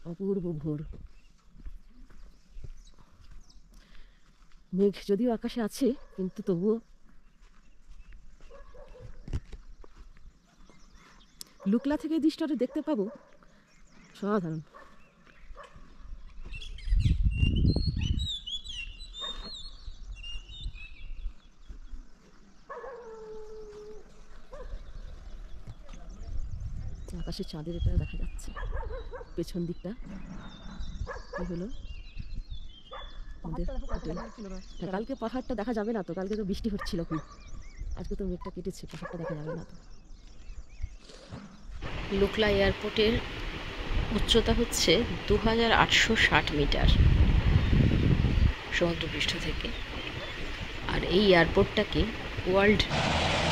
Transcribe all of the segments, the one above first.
অপূর্ব ভোর। মেঘ যদিও আকাশে আছে, কিন্তু তবুও লুকলা থেকে এই দৃশ্যটা দেখতে পাবো সাধারণ। আকাশে চাঁদের এটা দেখা যাচ্ছে, পেছন দিকটা হলো কালকে পাহাড়টা দেখা যাবে না তো, কালকে তো বৃষ্টি হচ্ছিল খুব, আজকে তো মেঘটা কেটেছে, পাহাড়টা দেখা যাবে না তো। লুকলা এয়ারপোর্টের উচ্চতা হচ্ছে 2860 মিটার সমুদ্রপৃষ্ঠ থেকে। আর এই এয়ারপোর্টটাকে ওয়ার্ল্ড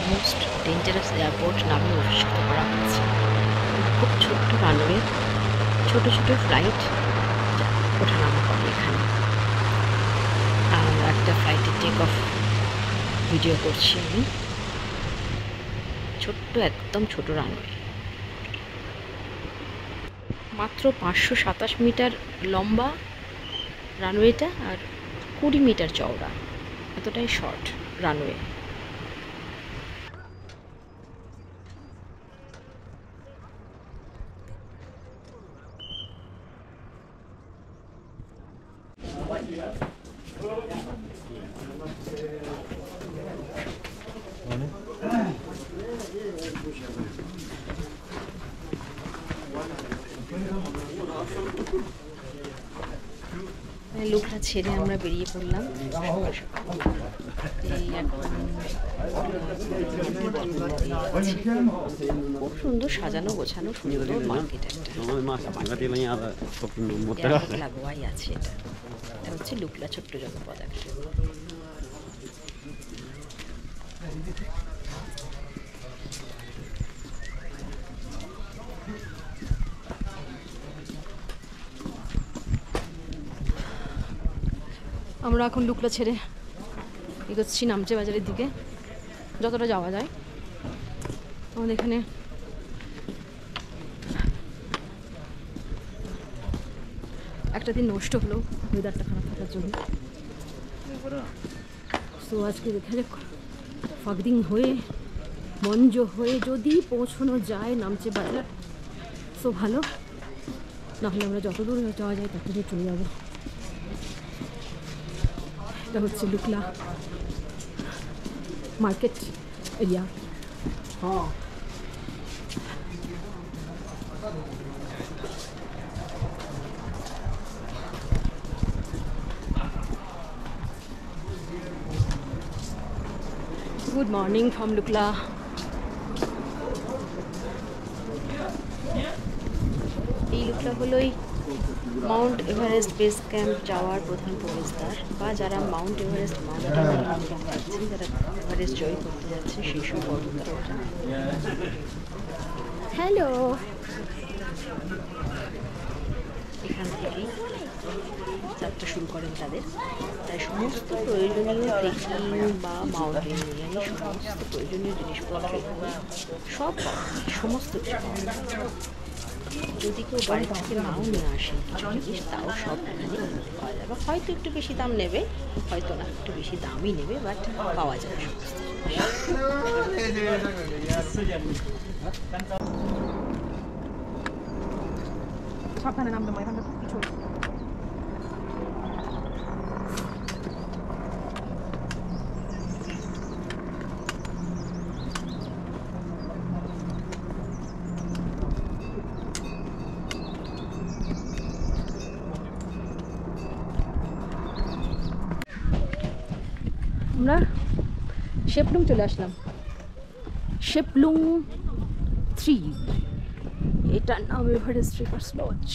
মোস্ট ডেঞ্জারাস এয়ারপোর্ট নামে অভিহিত করা হয়েছে। খুব ছোট্ট রানওয়ে, ছোট ছোট ফ্লাইট ওঠানামা করে এখানে। একটা ফ্লাইটের টেক অফ ভিডিও করছি আমি। ছোট্ট, একদম ছোট রানওয়ে, মাত্র 527 মিটার লম্বা রানওয়েটা আর 20 মিটার চওড়া, এতটাই শর্ট রানওয়ে। লুকলা ছেড়ে আমরা বেরিয়ে পড়লাম। খুব সুন্দর সাজানো গোছানো সুন্দর মার্কেট একটা লাগোয়াই আছে। এটা হচ্ছে লুকলা ছোট্ট জনপদ একটা। আমরা এখন লুকলা ছেড়ে এগোচ্ছি নামচে বাজারের দিকে, যতটা যাওয়া যায়। আমাদের এখানে একটা দিন নষ্ট হলো ওয়েদারটা খারাপ থাকার জন্য। তো আজকে দেখা যাক ফাগদিং হয়ে মঞ্জ হয়ে যদি পৌঁছানো যায় নামচে বাজার তো ভালো, নাহলে আমরা যতদূর যাওয়া যায় ততদূর চলে যাবো। এটা হচ্ছে লুকলা মার্কেট এরিয়া। হ্যাঁ, গুড মর্নিং ফ্রম লুকলা। এই লুকলা হলোই মাউন্ট এভারেস্ট বেস ক্যাম্প যাওয়ার প্রধান প্রবেশদ্বার, বা যারা মাউন্ট এভারেস্ট যাচ্ছেন, যারা এভারেস্ট জয় করতে যাচ্ছে সেই সব পর্বতারোহীরা। হ্যালো, এখান থেকেই যাত্রা শুরু করেন তাদের। তাই সমস্ত প্রয়োজনীয় ট্রেকিং বা মাউন্টেনিয়ারিং সমস্ত প্রয়োজনীয় জিনিসপত্র সব সমস্ত কিছু পাওয়া যায়। যদি কেউ বাড়ি থেকে নাও নিয়ে আসেন কিছু জিনিস, তাও সব এখানে পাওয়া যাবে। হয়তো একটু বেশি দাম নেবে, হয়তো না, একটু বেশি দামই নেবে, বাট পাওয়া যাবে সমস্ত। সাবধানে নামবে, এখানটা কিছু আমরা শেপলুং চলে আসলাম। শেপলুং 3, এটার নাম এভারেস্ট ট্রেকার্স লজ।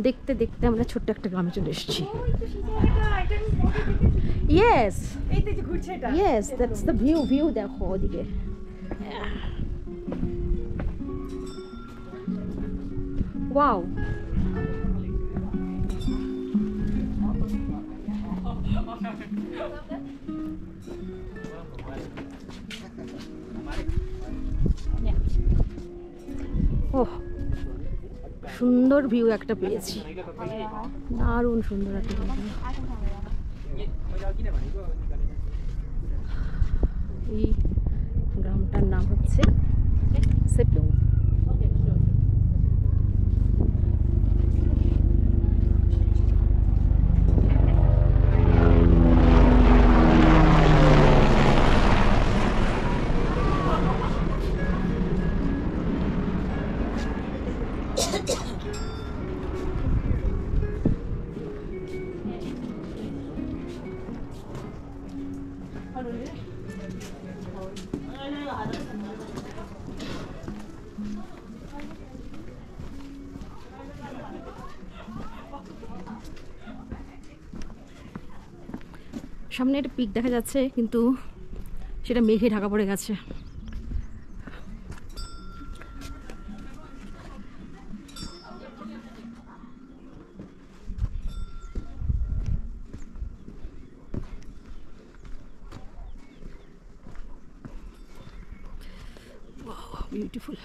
দেখতে দেখতে আমরা ছোট্ট একটা গ্রামে চলে এসেছি। Yes, yes, that's the view. View দেখো ওদিকে। ওয়াও, ওহ সুন্দর ভিউ একটা পেয়েছি, দারুণ সুন্দর একটা জায়গা। এই গ্রামটার নাম হচ্ছে সেপ্লুং। সামনে একটা পিক দেখা যাচ্ছে, কিন্তু সেটা মেঘে ঢাকা পড়ে গেছে। বিউটিফুল।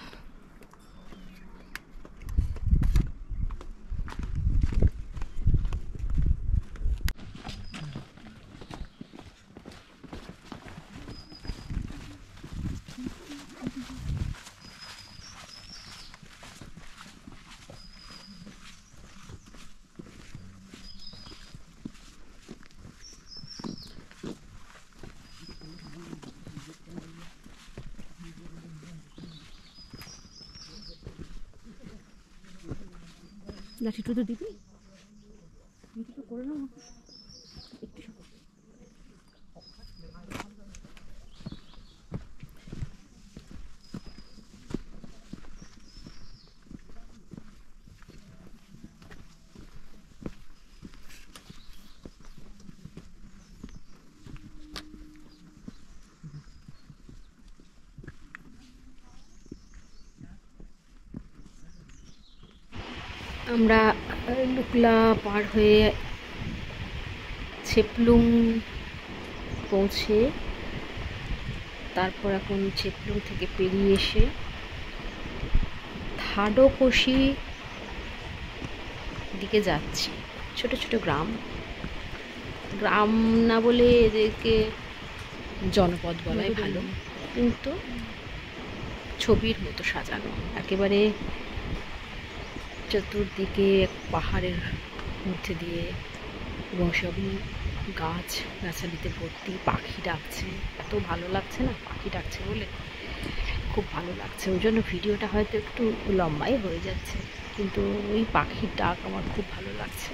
লাঠিটা তো দিবি, করে নাও। আমরা লুকলা পার হয়ে সেপ্লুং পৌঁছে, তারপর এখন সেপ্লুং থেকে পেরিয়ে এসে থাডোকোশি দিকে যাচ্ছি। ছোট ছোট গ্রাম, গ্রাম না বলে এদেরকে জনপদ বলাই ভালো, কিন্তু ছবির মতো সাজানো। একেবারে চতুর্দিকে পাহাড়ের মধ্যে দিয়ে, এবং সবই গাছ গাছালিতে ভর্তি। পাখি ডাকছে, এত ভালো লাগছে না পাখি ডাকছে বলে, খুব ভালো লাগছে। ওই জন্য ভিডিওটা হয়তো একটু লম্বাই হয়ে যাচ্ছে, কিন্তু ওই পাখির ডাক আমার খুব ভালো লাগছে।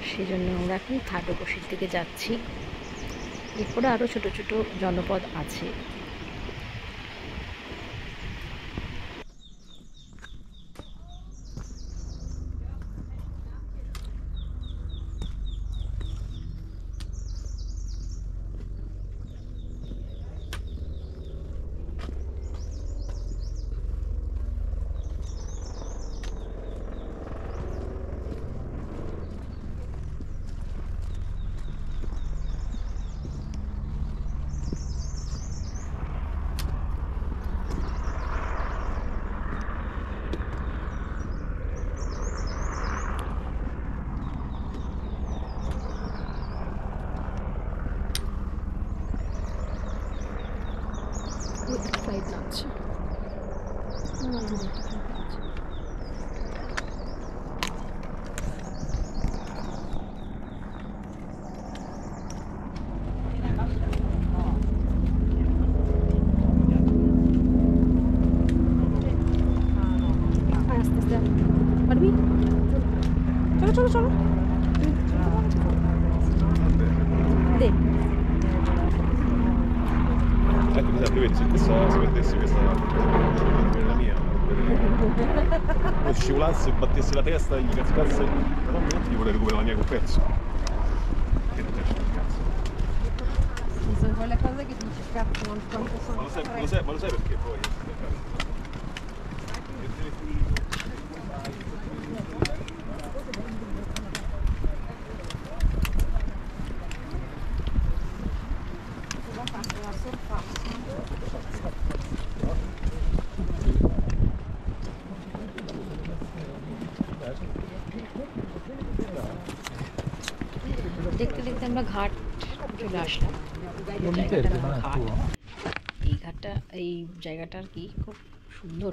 সেই জন্য আমরা এখন থাডোকোশির দিকে যাচ্ছি। এরপরে আরও ছোট ছোট জনপদ আছে। ফ্লাইট নামছে। পারবি? চলো চলো চলো দে। Ecco, mi sa che vedi, se mettessi questa la mia, poi scivolassi e battessi la testa e gli cascasse la donna, gli vorrei recuperare la mia col pezzo. Che non piace il cazzo. Sono quelle cose che dici cazzo, non quanto sono. Ma lo sai perché poi? আমরা ঘাট চলে আসলাম। জায়গাটার নাম ঘাট। এই জায়গাটা আর কি খুব সুন্দর,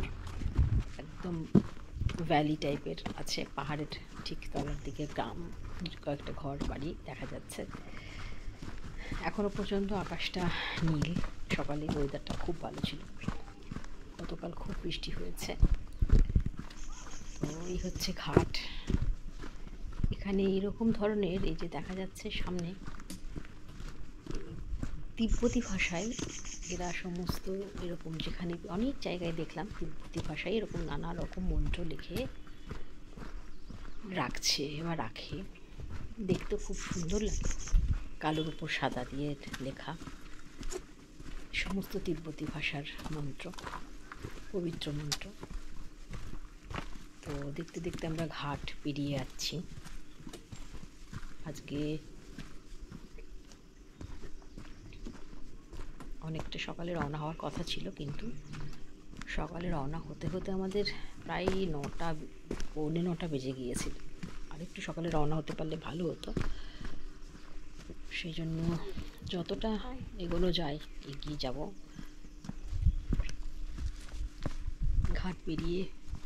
একদম ভ্যালি টাইপের আছে, পাহাড়ের ঠিক তলার দিকে গ্রাম, কয়েকটা ঘর বাড়ি দেখা যাচ্ছে। এখনো পর্যন্ত আকাশটা নীল। সকালে ওয়েদারটা খুব ভালো ছিল, গতকাল খুব বৃষ্টি হয়েছে। তো এই হচ্ছে ঘাট। এখানে এরকম ধরনের, এই যে দেখা যাচ্ছে সামনে, তিব্বতী ভাষায় এরা সমস্ত এরকম, যেখানে অনেক জায়গায় দেখলাম তিব্বতী ভাষায় এরকম নানা রকম মন্ত্র লিখে রাখছে বা রাখে। দেখতে খুব সুন্দর লাগে, কালোর উপর সাদা দিয়ে লেখা, সমস্ত তিব্বতী ভাষার মন্ত্র, পবিত্র মন্ত্র। তো দেখতে দেখতে আমরা ঘাট পেরিয়ে যাচ্ছি। আজকে অনেকটা সকালে রওনা হওয়ার কথা ছিল, কিন্তু সকালে রওনা হতে হতে আমাদের প্রায় 9টা, পৌনে 9টা বেজে গিয়েছিল। আর একটু সকালে রওনা হতে পারলে ভালো হতো। সেই জন্য যতটা এগোনো যায় এগিয়ে যাব। ঘাট পেরিয়ে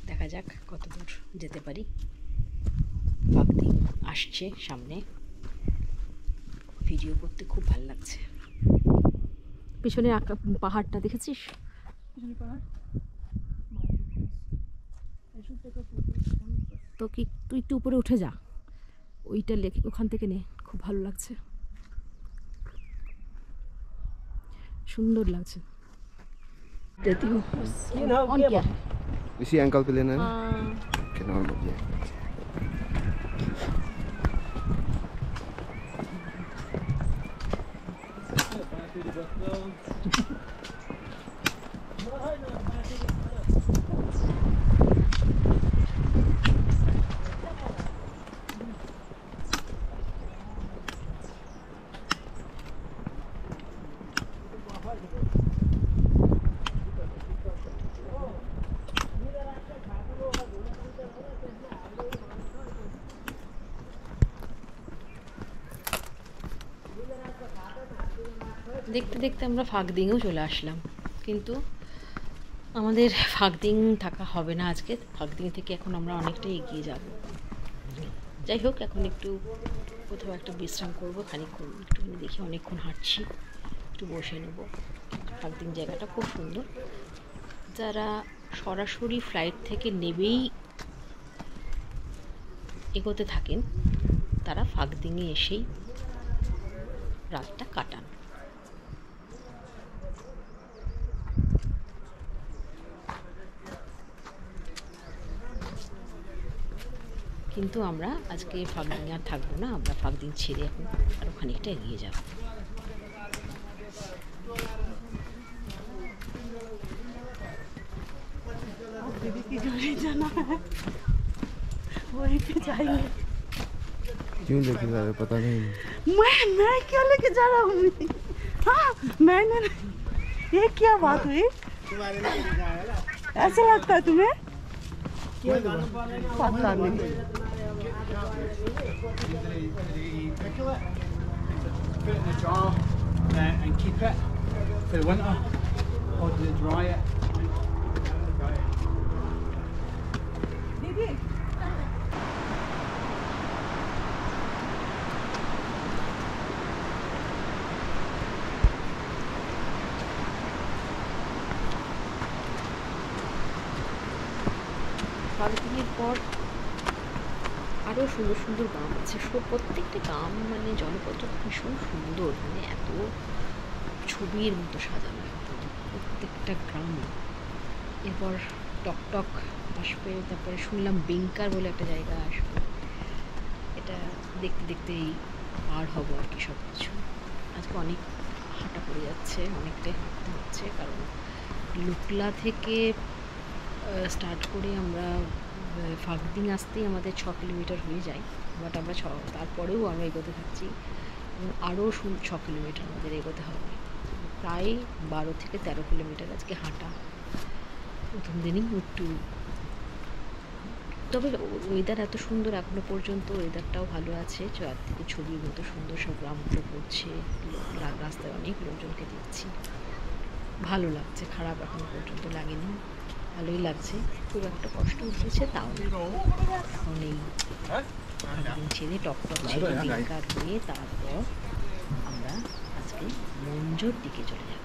দেখা যাক কত দূর যেতে পারি। ফাগদিং আসছে সামনে, ভিডিও করতে খুব ভালো লাগছে। পিছনে পাহাড়টা দেখেছিস? তো কি তুই একটু উপরে উঠে যা, ওইটা লেখে ওখান থেকে নে, খুব ভালো লাগছে, সুন্দর লাগছে। Ici uncle पे लेना है ना? Okay, normal yeah. দেখতে দেখতে আমরা ফাগদিংও চলে আসলাম, কিন্তু আমাদের ফাগদিং থাকা হবে না আজকে। ফাগদিং থেকে এখন আমরা অনেকটা এগিয়ে যাব। যাই হোক, এখন একটু কোথাও একটা বিশ্রাম করবো, খানিকক্ষণ একটুখানি দেখি, অনেকক্ষণ হাঁটছি, একটু বসে নেব। ফাগদিং জায়গাটা খুব সুন্দর। যারা সরাসরি ফ্লাইট থেকে নেবেই এগোতে থাকেন, তারা ফাগদিংয়ে এসেই রাতটা কাটান। কিন্তু আমরা আজকে ফাগদিং আর থাকবো না, আমরা ফাগদিং ছেড়ে এখন আরও খানিকটা এগিয়ে যাব। दीदी की जोड़ी जाना है, वहीं पे जाएंगे। क्यों लेके जा रहे पता नहीं। मैं क्या लेके जा रहा हूँ? हाँ मैंने, ये क्या बात हुई? ऐसा लगता है तुम्हें? पता नहीं। Put it in the jar and keep it for the winter, or do you dry it? दीदी ফাগদিংয়ের পর আরও সুন্দর সুন্দর গ্রাম আছে। প্রত্যেকটা গ্রাম মানে জনপদটা ভীষণ সুন্দর, মানে এত ছবির মতো সাজানো প্রত্যেকটা গ্রাম। এরপর টকটক আসবে, তারপরে শুনলাম বেঙ্কার বলে একটা জায়গা আসবে। এটা দেখতে দেখতেই পার হবো আর কি সব কিছু। আজকে অনেক হাঁটা পড়ে যাচ্ছে, অনেকটাই হাঁটতে হচ্ছে, কারণ লুকলা থেকে স্টার্ট করে আমরা ফাগদিং আসতেই আমাদের 6 কিলোমিটার হয়ে যায়। বাট আমরা তারপরেও আমরা এগোতে থাকছি, এবং আরও 6 কিলোমিটার আমাদের এগোতে হবে। প্রায় 12 থেকে 13 কিলোমিটার আজকে হাঁটা। প্রথম দিনই একটু তবে ওয়েদার এত সুন্দর এখনো পর্যন্ত, ওয়েদারটাও ভালো আছে, চারদিকে ছবির মতো সুন্দর সব গ্রামগুলো পড়ছে, রাস্তায় অনেক লোকজনকে দেখছি, ভালো লাগছে, খারাপ এখনো পর্যন্ত লাগেনি, ভালোই লাগছে। খুব একটা কষ্ট উঠেছে তাও না। এখন এই একদিন ছেড়ে টকটক ছেড়ে দিনকার হয়ে তারপর আমরা আজকে মঞ্জুর দিকে চলে যাব।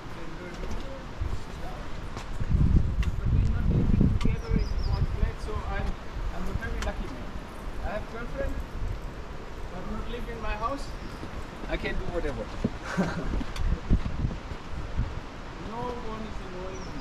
So I'm a very lucky man. I have girlfriend, but not live in my house. I can do whatever. No one is annoying me.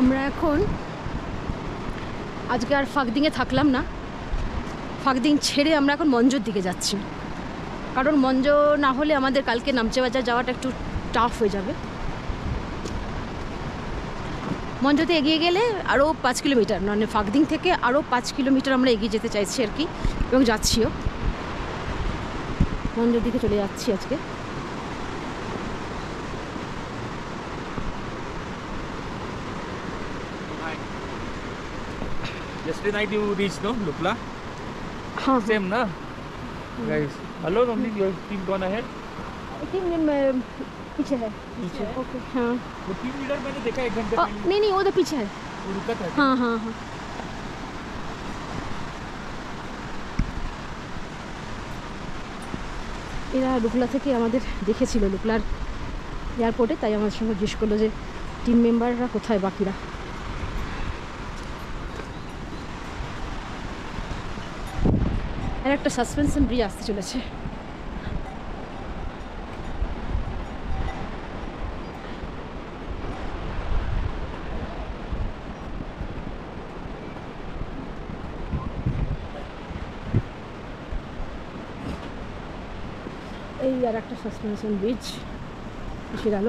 আমরা এখন আজকে আর ফাঁকদিংয়ে থাকলাম না, ফাঁকদিং ছেড়ে আমরা এখন মঞ্জোর দিকে যাচ্ছি, কারণ মঞ্জো না হলে আমাদের কালকে নামচে বাজার যাওয়াটা একটু টাফ হয়ে যাবে। মঞ্জোতে এগিয়ে গেলে আরও 5 কিলোমিটার, মানে ফাঁকদিং থেকে আরও 5 কিলোমিটার আমরা এগিয়ে যেতে চাইছি আর কি, এবং যাচ্ছিও। মঞ্জোর দিকে চলে যাচ্ছি আজকে। Yesterday night you reached, no, Lukla? हाँ Same, na? Guys, alone only your team gone ahead? Team पीछे है। पीछे? ओके हाँ। वो टीम लीडर मैंने देखा 1 घंटे पहले, नहीं नहीं, वो तो पीछे है। वो रुका था। हाँ हाँ हाँ। এরা লুকলা থেকে আমাদের দেখেছিল লুকলার এয়ারপোর্টে, তাই আমাদের সঙ্গে জিজ্ঞেস করলো যে টিম মেম্বাররা কোথায় বাকিরা। আর একটা সাসপেনশন ব্রিজ আসতে চলেছে। এই আর একটা সাসপেনশন ব্রিজ এসে গেল।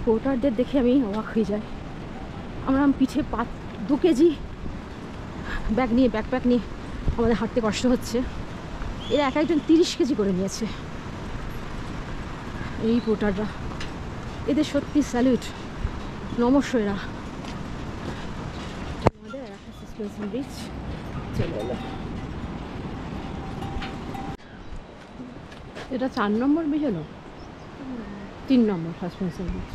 পোর্টারদের দেখে আমি অবাক হয়ে যাই। আমরা পিঠে 2 কেজি ব্যাকপ্যাক নিয়ে আমাদের হাঁটতে কষ্ট হচ্ছে, এরা একজন 30 কেজি করে নিয়েছে। এই পোর্টাররা, এদের সত্যি স্যালুট, নমস্য। এরা আমাদের একটা সাসপেনশন ব্রিজ চলে এলো। এটা 4 নম্বর ব্রিজ হলো, 3 নম্বর সাসপেনশন ব্রিজ।